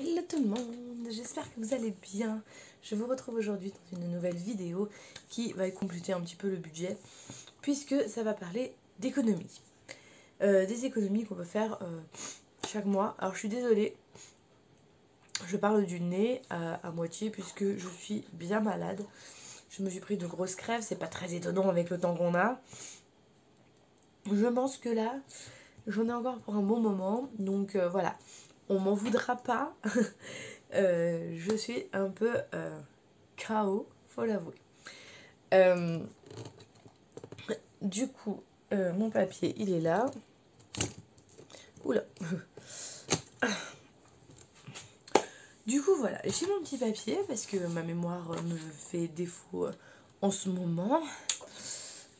Hello tout le monde, j'espère que vous allez bien. Je vous retrouve aujourd'hui dans une nouvelle vidéo qui va compléter un petit peu le budget puisque ça va parler d'économies. Des économies qu'on peut faire chaque mois. Alors je suis désolée, je parle du nez à moitié puisque je suis bien malade. Je me suis pris de grosses crèves, c'est pas très étonnant avec le temps qu'on a. Je pense que là, j'en ai encore pour un bon moment, donc voilà. On m'en voudra pas. Je suis un peu KO, faut l'avouer. Du coup, mon papier, il est là. Oula. Du coup, voilà, j'ai mon petit papier parce que ma mémoire me fait défaut en ce moment.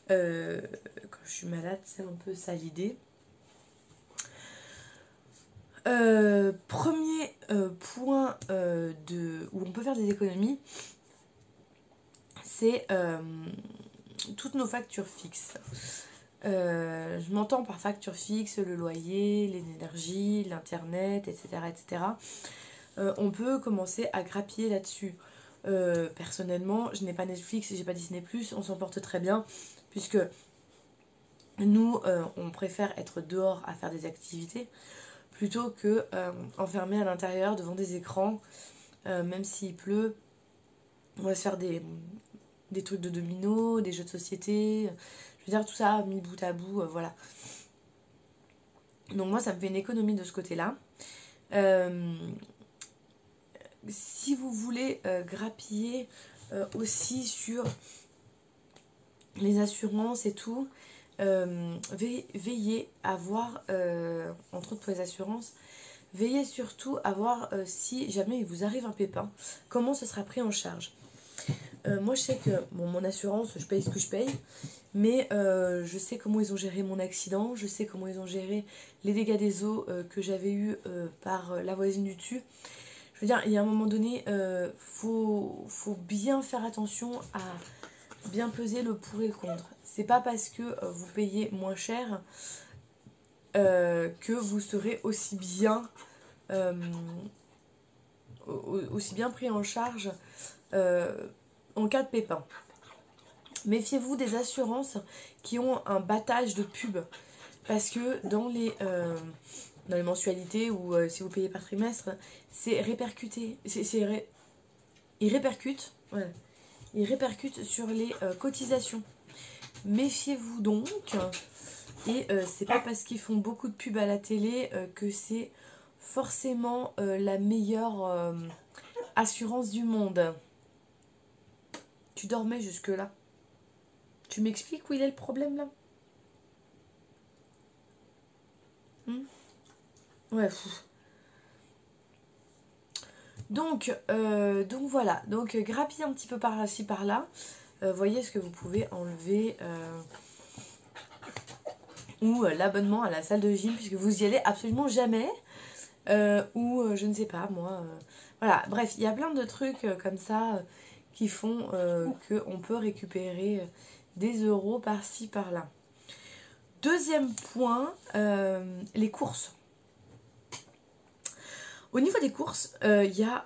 Quand je suis malade, c'est un peu ça l'idée. Premier point où on peut faire des économies, c'est toutes nos factures fixes. Je m'entends par facture fixe le loyer, l'énergie, l'internet, etc. etc. On peut commencer à grappiller là-dessus. Personnellement, je n'ai pas Netflix, j'ai pas Disney+, on s'en porte très bien, puisque nous, on préfère être dehors à faire des activités, plutôt que enfermé à l'intérieur devant des écrans, même s'il pleut. On va se faire des trucs de domino, des jeux de société, je veux dire tout ça mis bout à bout, voilà. Donc moi ça me fait une économie de ce côté-là. Si vous voulez grappiller aussi sur les assurances et tout, veillez à voir, entre autres pour les assurances, veillez surtout à voir si jamais il vous arrive un pépin, comment ce sera pris en charge. Moi je sais que bon, mon assurance, je paye ce que je paye, mais je sais comment ils ont géré mon accident, je sais comment ils ont géré les dégâts des eaux que j'avais eu par la voisine du dessus. Je veux dire, il y a un moment donné, faut bien faire attention à bien peser le pour et le contre. C'est pas parce que vous payez moins cher que vous serez aussi bien pris en charge en cas de pépin. Méfiez-vous des assurances qui ont un battage de pub, parce que dans les mensualités ou si vous payez par trimestre, c'est répercuté. Ils répercutent, voilà. Ils répercutent sur les cotisations. Méfiez-vous donc. Et c'est pas parce qu'ils font beaucoup de pubs à la télé que c'est forcément la meilleure assurance du monde. Tu dormais jusque-là. Tu m'expliques où il est le problème là? Ouais, fou. Donc voilà. Donc grappillez un petit peu par-ci par-là. Voyez ce que vous pouvez enlever. Ou l'abonnement à la salle de gym, puisque vous y allez absolument jamais. Ou je ne sais pas, moi. Voilà, bref, il y a plein de trucs comme ça qui font qu'on peut récupérer des euros par-ci par-là. Deuxième point, les courses. Au niveau des courses, il y a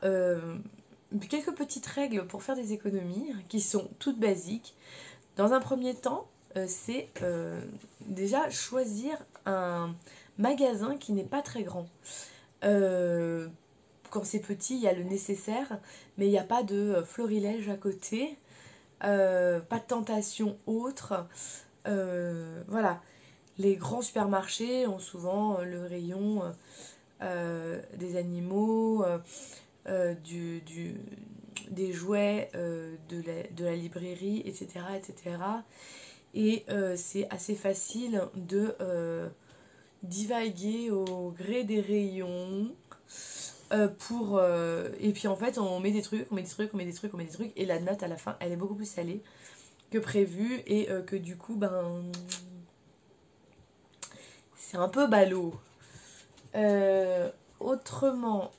quelques petites règles pour faire des économies qui sont toutes basiques. Dans un premier temps, c'est déjà choisir un magasin qui n'est pas très grand. Quand c'est petit, il y a le nécessaire, mais il n'y a pas de florilège à côté, pas de tentation autre. Voilà. Les grands supermarchés ont souvent le rayon des animaux, des jouets, de la librairie, etc. etc. Et c'est assez facile de divaguer au gré des rayons. Et puis en fait on met des trucs, et la note à la fin elle est beaucoup plus salée que prévu, et que du coup ben c'est un peu ballot. Autrement,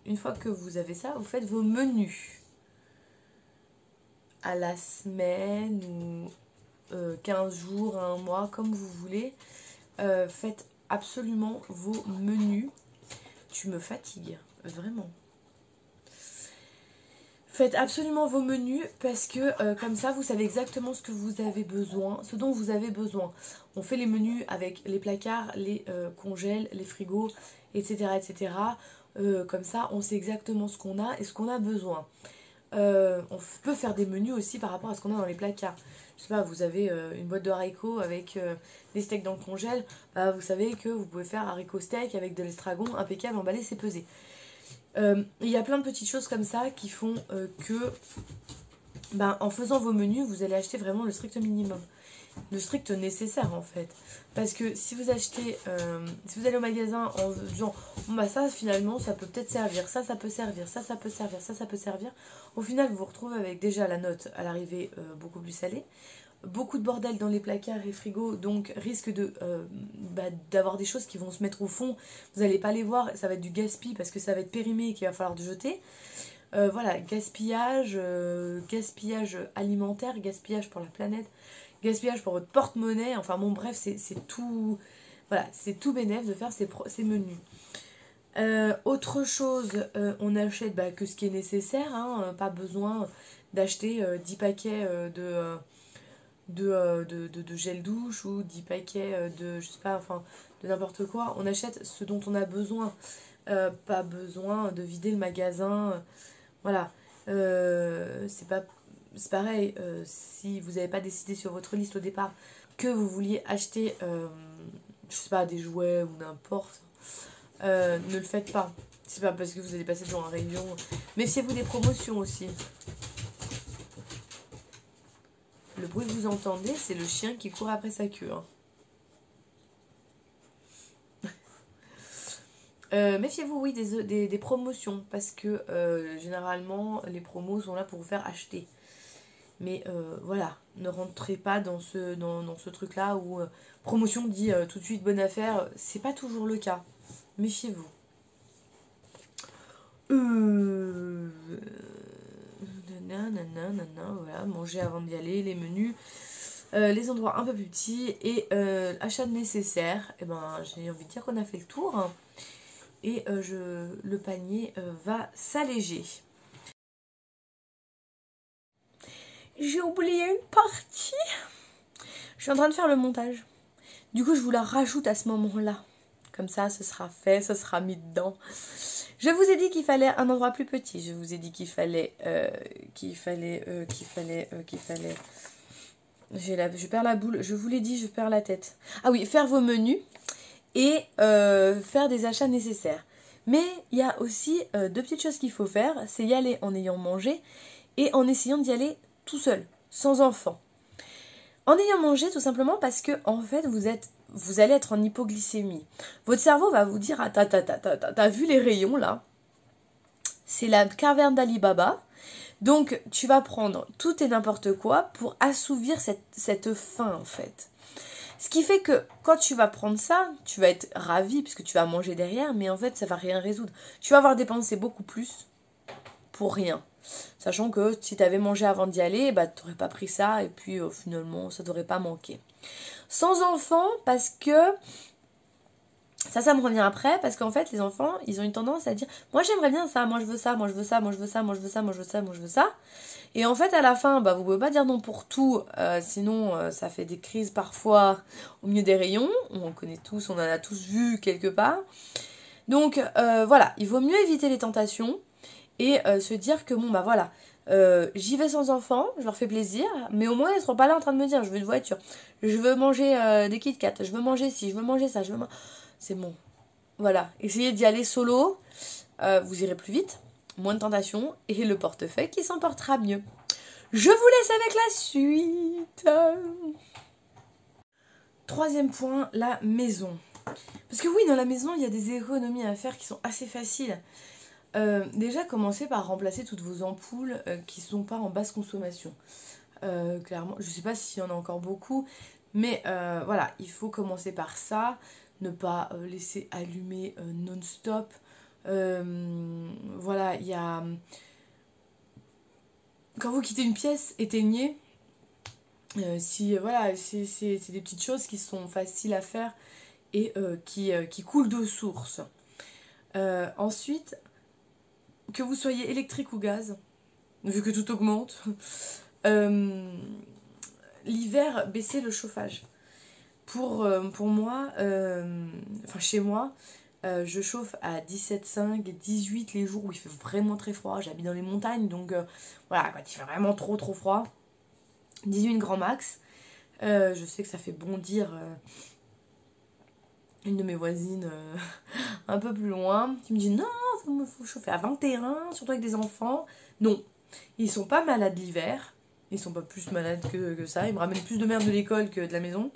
une fois que vous avez ça, vous faites vos menus à la semaine ou 15 jours, un mois, comme vous voulez. Faites absolument vos menus. tu me fatigues, vraiment. Faites absolument vos menus parce que comme ça vous savez exactement ce que vous avez besoin, ce dont vous avez besoin. On fait les menus avec les placards, les congèles, les frigos, etc. etc. Comme ça on sait exactement ce qu'on a et ce qu'on a besoin. On peut faire des menus aussi par rapport à ce qu'on a dans les placards. Je sais pas, vous avez une boîte de haricots avec des steaks dans le congèle, bah, vous savez que vous pouvez faire haricot steak avec de l'estragon, impeccable, emballé, c'est pesé. Il y a plein de petites choses comme ça qui font que ben, en faisant vos menus, vous allez acheter vraiment le strict minimum. Le strict nécessaire en fait. Parce que si vous achetez, si vous allez au magasin en disant bon bah ça finalement ça peut peut-être servir, ça peut servir, ça peut servir, ça peut servir. Au final vous vous retrouvez avec déjà la note à l'arrivée beaucoup plus salée. Beaucoup de bordel dans les placards et frigos, donc risque de d'avoir des choses qui vont se mettre au fond. Vous n'allez pas les voir, ça va être du gaspillage parce que ça va être périmé et qu'il va falloir de jeter. Voilà, gaspillage, gaspillage alimentaire, gaspillage pour la planète, gaspillage pour votre porte-monnaie. Enfin bon bref, c'est tout, voilà, c'est tout bénef de faire ces menus. Autre chose, on achète que ce qui est nécessaire, hein, pas besoin d'acheter 10 paquets de gel douche ou 10 paquets de, je sais pas, enfin, de n'importe quoi. On achète ce dont on a besoin. Pas besoin de vider le magasin. Voilà. C'est pareil. Si vous n'avez pas décidé sur votre liste au départ que vous vouliez acheter, je sais pas, des jouets ou n'importe, ne le faites pas. C'est pas parce que vous allez passer devant un rayon. Méfiez-vous des promotions aussi. Le bruit que vous entendez, c'est le chien qui court après sa queue. Hein. Méfiez-vous, oui, des promotions, parce que généralement, les promos sont là pour vous faire acheter. Mais voilà, ne rentrez pas dans ce truc-là où promotion dit tout de suite bonne affaire. C'est pas toujours le cas. Méfiez-vous. Voilà, manger avant d'y aller, les menus, les endroits un peu plus petits et achat de nécessaire. Et ben, j'ai envie de dire qu'on a fait le tour. Hein, et le panier va s'alléger. J'ai oublié une partie. Je suis en train de faire le montage. Du coup, je vous la rajoute à ce moment-là. Comme ça, ce sera fait, ce sera mis dedans. Je vous ai dit qu'il fallait un endroit plus petit. Je vous ai dit qu'il fallait... Je perds la boule. Je vous l'ai dit, je perds la tête. Ah oui, faire vos menus et faire des achats nécessaires. Mais il y a aussi deux petites choses qu'il faut faire. C'est y aller en ayant mangé et en essayant d'y aller tout seul, sans enfant. En ayant mangé, tout simplement parce que en fait, vous allez être en hypoglycémie. Votre cerveau va vous dire, ah, t'as vu les rayons là? C'est la caverne d'Ali Baba. Donc, tu vas prendre tout et n'importe quoi pour assouvir cette faim, en fait. Ce qui fait que quand tu vas prendre ça, tu vas être ravi puisque tu vas manger derrière, mais en fait, ça va rien résoudre. Tu vas avoir dépensé beaucoup plus pour rien. Sachant que si tu avais mangé avant d'y aller, bah, tu n'aurais pas pris ça et puis finalement, ça t'aurait pas manqué. Sans enfants, parce que ça me revient après, parce qu'en fait, les enfants, ils ont une tendance à dire « Moi, j'aimerais bien ça, moi, je veux ça, moi, je veux ça, moi, je veux ça, moi, je veux ça, moi, je veux ça, moi, je veux ça. » Et en fait, à la fin, bah, vous pouvez pas dire non pour tout, sinon, ça fait des crises parfois au milieu des rayons. On connaît tous, on en a tous vu quelque part. Donc, voilà, il vaut mieux éviter les tentations et se dire que, bon, bah voilà, j'y vais sans enfant, je leur fais plaisir, mais au moins, ils seront pas là en train de me dire « Je veux une voiture, je veux manger des Kit Kat, je veux manger ci, je veux manger ça, je veux manger... » C'est bon. Voilà. Essayez d'y aller solo. Vous irez plus vite. Moins de tentations. Et le portefeuille qui s'en portera mieux. Je vous laisse avec la suite. Troisième point, la maison. Parce que oui, dans la maison, il y a des économies à faire qui sont assez faciles. Déjà, commencez par remplacer toutes vos ampoules qui ne sont pas en basse consommation. Clairement, je ne sais pas s'il y en a encore beaucoup. Mais voilà, il faut commencer par ça. Ne pas laisser allumer non-stop. Voilà, il y a... Quand vous quittez une pièce, éteignez. Voilà, c'est des petites choses qui sont faciles à faire et qui coulent de source. Ensuite, que vous soyez électrique ou gaz, vu que tout augmente, l'hiver, baissez le chauffage. Pour moi, enfin chez moi, je chauffe à 17,5, 18 les jours où il fait vraiment très froid. J'habite dans les montagnes, donc voilà, quand il fait vraiment trop froid, 18 grand max. Je sais que ça fait bondir une de mes voisines un peu plus loin, qui me dit non, faut chauffer à 21, surtout avec des enfants. Non, ils sont pas malades l'hiver, ils sont pas plus malades que ça, ils me ramènent plus de merde de l'école que de la maison.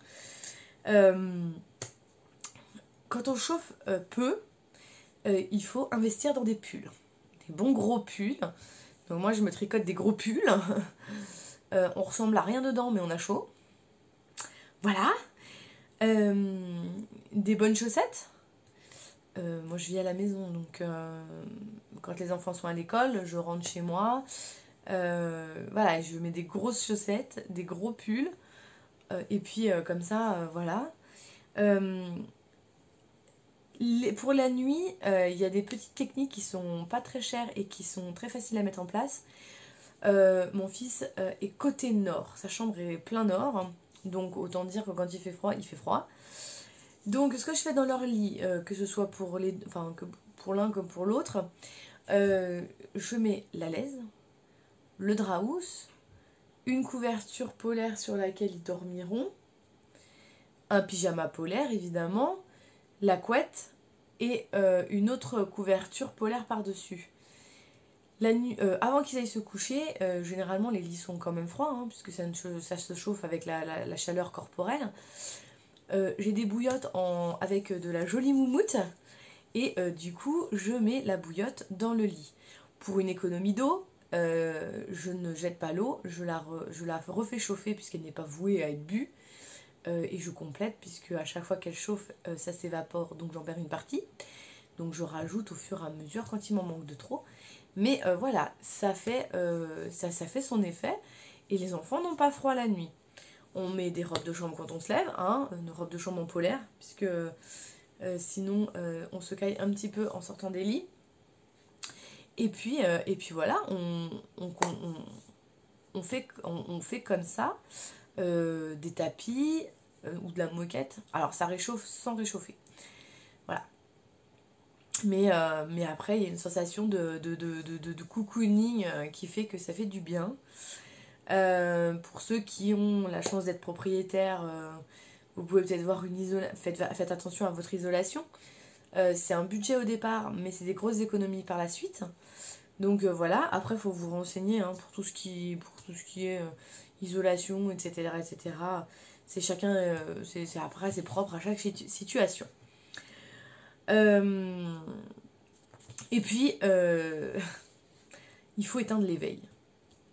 Quand on chauffe peu, il faut investir dans des pulls, des bons gros pulls. Donc moi je me tricote des gros pulls. On ressemble à rien dedans mais on a chaud. Voilà. Des bonnes chaussettes. Moi je vis à la maison donc quand les enfants sont à l'école, je rentre chez moi. Voilà, je mets des grosses chaussettes, des gros pulls. Et puis comme ça, voilà. Pour la nuit, il y a des petites techniques qui sont pas très chères et qui sont très faciles à mettre en place. Mon fils est côté nord, sa chambre est plein nord, donc autant dire que quand il fait froid, il fait froid. Donc ce que je fais dans leur lit, que ce soit pour que pour l'un comme pour l'autre, je mets la laise, le drap housse, une couverture polaire sur laquelle ils dormiront, un pyjama polaire évidemment, la couette et une autre couverture polaire par-dessus. La nuit, avant qu'ils aillent se coucher, généralement les lits sont quand même froids, hein, puisque ça se chauffe avec la chaleur corporelle. J'ai des bouillottes avec de la jolie moumoute et du coup je mets la bouillotte dans le lit. Pour une économie d'eau, je ne jette pas l'eau, je la refais chauffer puisqu'elle n'est pas vouée à être bue. Et je complète puisque à chaque fois qu'elle chauffe ça s'évapore, donc j'en perds une partie, donc je rajoute au fur et à mesure quand il m'en manque de trop, mais voilà, ça fait son effet et les enfants n'ont pas froid la nuit. On met des robes de chambre quand on se lève, hein, une robe de chambre en polaire puisque sinon on se caille un petit peu en sortant des lits, et puis voilà, on fait comme ça. Des tapis ou de la moquette. Alors ça réchauffe sans réchauffer. Voilà. Mais après il y a une sensation de cocooning qui fait que ça fait du bien. Pour ceux qui ont la chance d'être propriétaires, vous pouvez peut-être voir faites attention à votre isolation. C'est un budget au départ, mais c'est des grosses économies par la suite. Donc voilà, après il faut vous renseigner hein, pour tout ce qui est isolation, etc. etc. C'est chacun, après c'est propre à chaque situation. Et puis, il faut éteindre les veilles.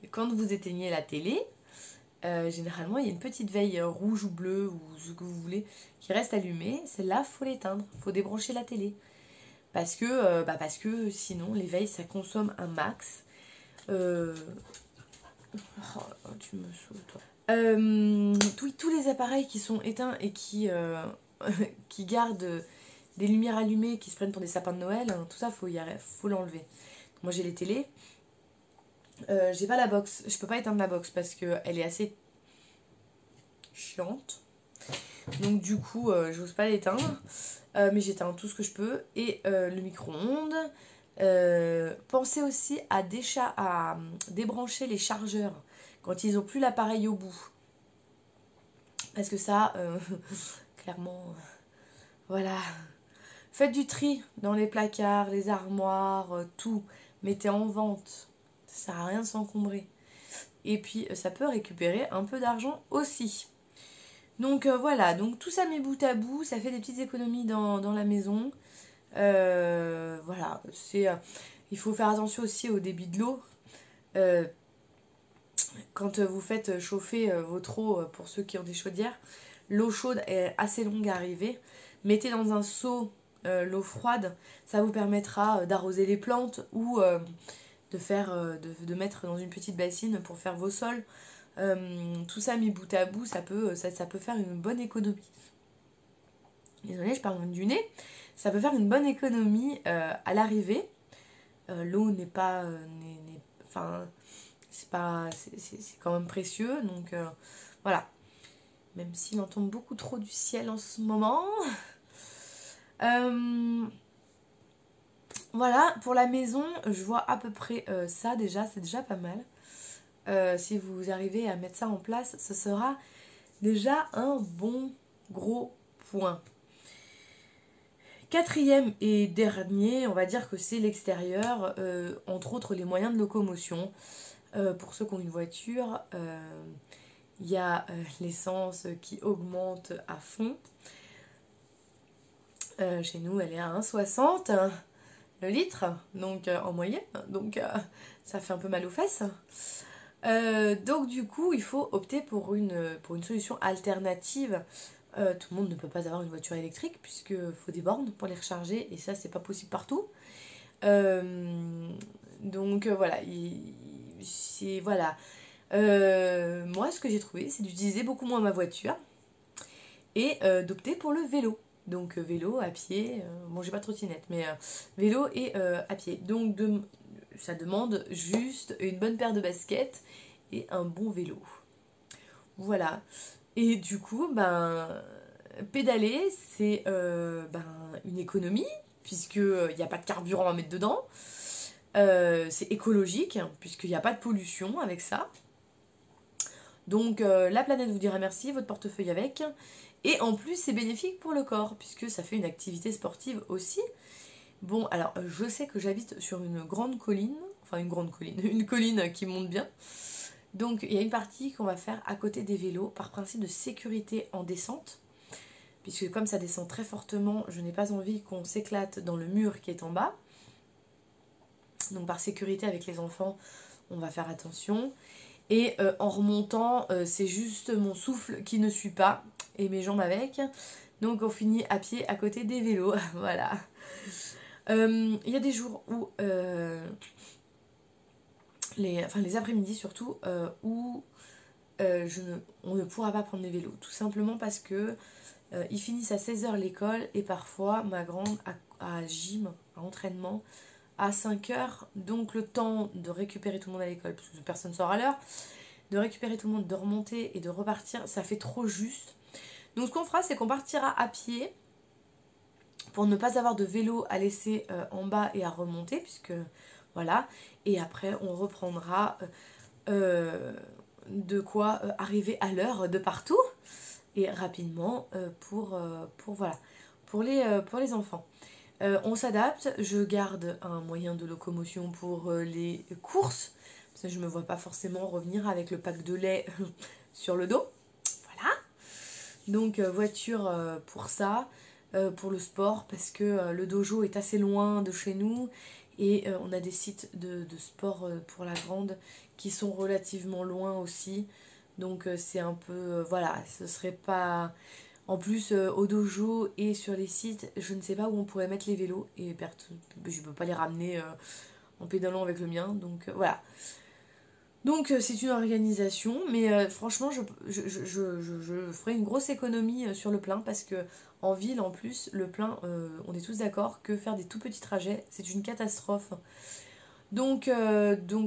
Quand vous éteignez la télé, généralement il y a une petite veille rouge ou bleue ou ce que vous voulez qui reste allumée. Celle-là, faut l'éteindre, faut débrancher la télé. Parce que sinon les veilles ça consomme un max. Oh, tu me saoules toi. Tous les appareils qui sont éteints et qui gardent des lumières allumées qui se prennent pour des sapins de Noël, hein, tout ça faut l'enlever. Moi j'ai les télés. J'ai pas la box, je peux pas éteindre la box parce qu'elle est assez chiante. Donc du coup j'ose pas l'éteindre. Mais j'éteins tout ce que je peux. Et le micro-ondes. Pensez aussi à débrancher les chargeurs quand ils n'ont plus l'appareil au bout. Parce que ça, clairement, voilà. Faites du tri dans les placards, les armoires, tout. Mettez en vente. Ça sert à rien de s'encombrer. Et puis ça peut récupérer un peu d'argent aussi. Donc voilà, donc tout ça mis bout à bout, ça fait des petites économies dans la maison. Voilà, il faut faire attention aussi au débit de l'eau. Quand vous faites chauffer votre eau, pour ceux qui ont des chaudières, l'eau chaude est assez longue à arriver. Mettez dans un seau l'eau froide, ça vous permettra d'arroser les plantes ou de mettre dans une petite bassine pour faire vos sols. Tout ça mis bout à bout, ça peut faire une bonne économie. Désolée, je parle du nez. ça peut faire une bonne économie à l'arrivée. L'eau n'est pas... enfin, c'est quand même précieux, donc voilà. Même s'il en tombe beaucoup trop du ciel en ce moment. Voilà, pour la maison, je vois à peu près ça déjà, c'est déjà pas mal. Si vous arrivez à mettre ça en place, ce sera déjà un bon gros point. Quatrième et dernier, on va dire que c'est l'extérieur, entre autres les moyens de locomotion. Pour ceux qui ont une voiture, il y a l'essence qui augmente à fond. Chez nous, elle est à 1,60 le litre, donc en moyenne, donc ça fait un peu mal aux fesses. Donc du coup, il faut opter pour une solution alternative. Tout le monde ne peut pas avoir une voiture électrique puisqu'il faut des bornes pour les recharger et ça, c'est pas possible partout. Donc voilà, voilà. Moi, ce que j'ai trouvé, c'est d'utiliser beaucoup moins ma voiture et d'opter pour le vélo. Donc vélo, à pied, bon j'ai pas de trottinette, mais vélo et à pied. Donc ça demande juste une bonne paire de baskets et un bon vélo. Voilà. Et du coup, pédaler, c'est une économie, puisqu'il n'y a pas de carburant à mettre dedans. C'est écologique, puisqu'il n'y a pas de pollution avec ça. Donc la planète vous dira merci, votre portefeuille avec. Et en plus, c'est bénéfique pour le corps, puisque ça fait une activité sportive aussi. Bon, alors, je sais que j'habite sur une grande colline, enfin une grande colline, une colline qui monte bien. Donc, il y a une partie qu'on va faire à côté des vélos, par principe de sécurité en descente. Puisque comme ça descend très fortement, je n'ai pas envie qu'on s'éclate dans le mur qui est en bas. Donc, par sécurité avec les enfants, on va faire attention. Et en remontant, c'est juste mon souffle qui ne suit pas et mes jambes avec. Donc on finit à pied à côté des vélos. Voilà. Il y a des jours où, les après-midi surtout, où on ne pourra pas prendre les vélos. Tout simplement parce que ils finissent à 16h l'école et parfois ma grande a gym, à entraînement, à 5h, donc le temps de récupérer tout le monde à l'école, parce que personne ne sort à l'heure, de récupérer tout le monde, de remonter et de repartir, ça fait trop juste. Donc ce qu'on fera, c'est qu'on partira à pied, pour ne pas avoir de vélo à laisser en bas et à remonter, puisque voilà, et après on reprendra de quoi arriver à l'heure de partout, et rapidement pour les enfants. On s'adapte, je garde un moyen de locomotion pour les courses, parce que je ne me vois pas forcément revenir avec le pack de lait sur le dos. Voilà. Donc voiture pour ça, pour le sport, parce que le dojo est assez loin de chez nous, et on a des sites de sport pour la grande qui sont relativement loin aussi. Donc c'est un peu... voilà, ce serait pas... En plus, au dojo et sur les sites, je ne sais pas où on pourrait mettre les vélos. Et je ne peux pas les ramener en pédalant avec le mien. Donc voilà. Donc c'est une organisation. Mais franchement, je ferai une grosse économie sur le plein. Parce que en ville, en plus, le plein, on est tous d'accord que faire des tout petits trajets, c'est une catastrophe. Donc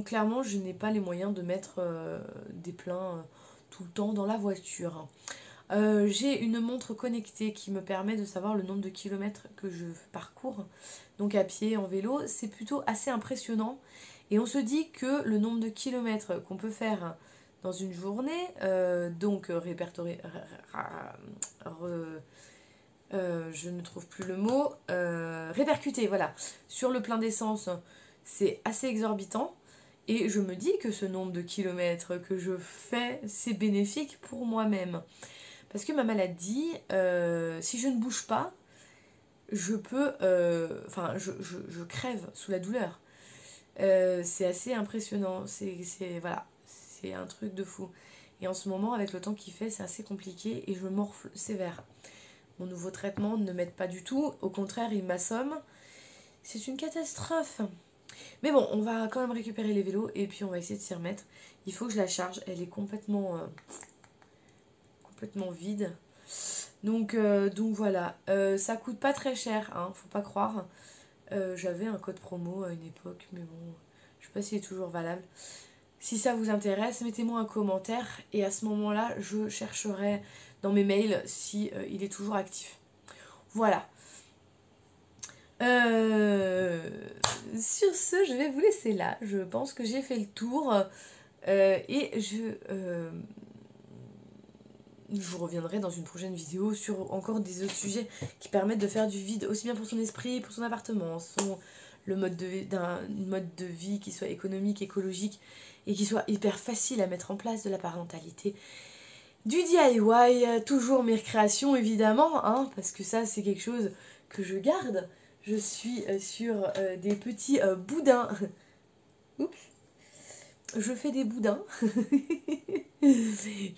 clairement, je n'ai pas les moyens de mettre des pleins tout le temps dans la voiture. J'ai une montre connectée qui me permet de savoir le nombre de kilomètres que je parcours, donc à pied, en vélo. C'est plutôt assez impressionnant et on se dit que le nombre de kilomètres qu'on peut faire dans une journée, donc répertorié, je ne trouve plus le mot, répercuté, voilà, sur le plein d'essence, c'est assez exorbitant. Et je me dis que ce nombre de kilomètres que je fais, c'est bénéfique pour moi-même. Parce que ma maladie, si je ne bouge pas, je peux... je crève sous la douleur. C'est assez impressionnant. Voilà, c'est un truc de fou. Et en ce moment, avec le temps qu'il fait, c'est assez compliqué et je morfle sévère. Mon nouveau traitement ne m'aide pas du tout. Au contraire, il m'assomme. C'est une catastrophe. Mais bon, on va quand même récupérer les vélos et puis on va essayer de s'y remettre. Il faut que je la charge. Elle est complètement vide. Donc voilà, ça coûte pas très cher, hein, faut pas croire. J'avais un code promo à une époque, mais bon, je sais pas s'il est toujours valable. Si ça vous intéresse, mettez-moi un commentaire et à ce moment-là, je chercherai dans mes mails si il est toujours actif. Voilà. Sur ce, je vais vous laisser là. Je pense que j'ai fait le tour et je vous reviendrai dans une prochaine vidéo sur encore des autres sujets qui permettent de faire du vide aussi bien pour son esprit, pour son appartement, le mode de vie qui soit économique, écologique et qui soit hyper facile à mettre en place, de la parentalité, du DIY, toujours mes recréations évidemment, hein, parce que ça c'est quelque chose que je garde. Je suis sur des petits boudins. Oups. Je fais des boudins.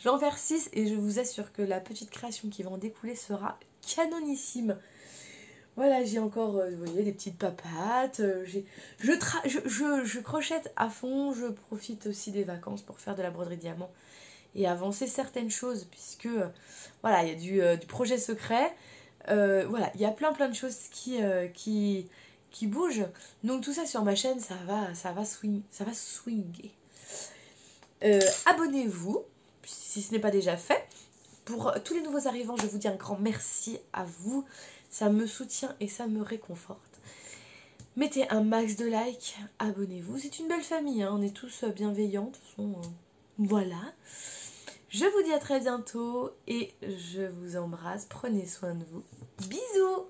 J'en faire 6 et je vous assure que la petite création qui va en découler sera canonissime. Voilà, j'ai encore, vous voyez, des petites papates. Je crochette à fond. Je profite aussi des vacances pour faire de la broderie diamant et avancer certaines choses, puisque voilà, il y a du projet secret. Voilà, il y a plein de choses qui bougent. Donc tout ça sur ma chaîne, ça va swinguer. Abonnez-vous si ce n'est pas déjà fait. Pour tous les nouveaux arrivants, je vous dis un grand merci à vous. Ça me soutient et ça me réconforte. Mettez un max de likes, abonnez-vous. C'est une belle famille, hein, on est tous bienveillants. De toute façon, voilà. Je vous dis à très bientôt et je vous embrasse. Prenez soin de vous. Bisous!